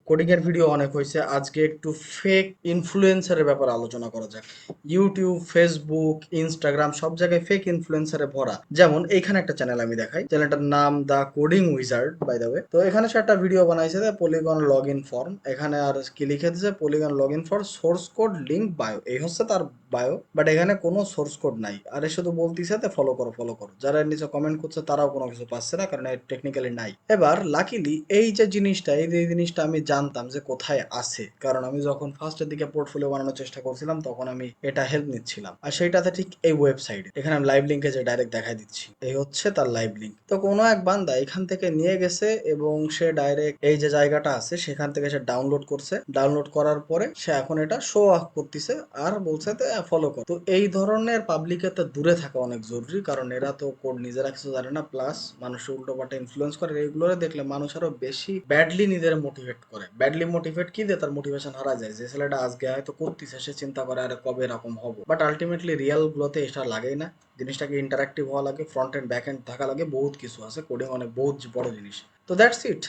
Coding এর video অনেক হয়েছে, আজকে একটু ফেক ইনফ্লুয়েন্সারের ব্যাপারে আলোচনা করা যাক। ইউটিউব, ফেসবুক, ইনস্টাগ্রাম সব জায়গায় ফেক ইনফ্লুয়েন্সারে ভরা। যেমন এইখানে একটা চ্যানেল আমি দেখাই, চ্যানেলটার নাম the coding wizard by the way. তো এখানে সে একটা ভিডিও বানাইছে পলিগন লগ ইন ফর্ম। এখানে আর কি লিখে দিছে, polygon log in for source code link bio, এই হচ্ছে তার বায়ো। বাট এখানে কোনো সোর্স কোড নাই, আরে শুধু বলতিছে ফলো করো ফলো করো। যারা এর নিচে কমেন্ট করছে তারাও কোনো কিছু পাচ্ছে না, কারণ টেকনিক্যালি নাই। এবার লাকিলি এই যে জিনিসটা, এই জিনিসটা আমি জানতাম যে কোথায় আছে, কারণ আমি যখন ফার্স্টের দিকে পোর্টফোলিও বানানোর চেষ্টা করছিলাম তখন আমি এটা হেল্প নিচ্ছিলাম। আর সেইটাতে ঠিক এই ওয়েবসাইটে, এখানে আমি লাইভ লিঙ্কে যে ডাইরেক্ট দেখাই দিচ্ছি, এই হচ্ছে তার লাইভ লিঙ্ক। তো কোনো এক বান্দা এখান থেকে নিয়ে গেছে এবং সে ডাইরেক্ট এই যে জায়গাটা আছে সেখান থেকে সে ডাউনলোড করছে। ডাউনলোড করার পরে সে এখন এটা শো অফ করতেছে আর বলছে ফলো কর। তো এই ধরনের পাবলিকের তো দূরে থাকা অনেক জরুরি, কারণ এরা তো কোড নিজেরা কিছু জানে না, প্লাস মানুষের উল্টো পাল্টা ইনফ্লুয়েন্স করে। এইগুলো দেখলে মানুষ আরো বেশি ব্যাডলি নিজের মোটিভেট করে। ব্যাডলি মোটিভেট কি দিয়ে তার মোটিভেশন হারা যায়। যে ছেলেটা আজকে হয়তো করতেছে সে চিন্তা করে আরে কবে এরকম হবো, বাট আলটিমেটলি রিয়েল গুলোতে এটা লাগেই না। জিনিসটাকে ইন্টারাক্টিভ হওয়া লাগে, ফ্রন্ট এন্ড ব্যাক এন্ড থাকা লাগে, বহুত কিছু আছে। কোডিং অনেক বহুত বড় জিনিস। তো দ্যাটস ইট।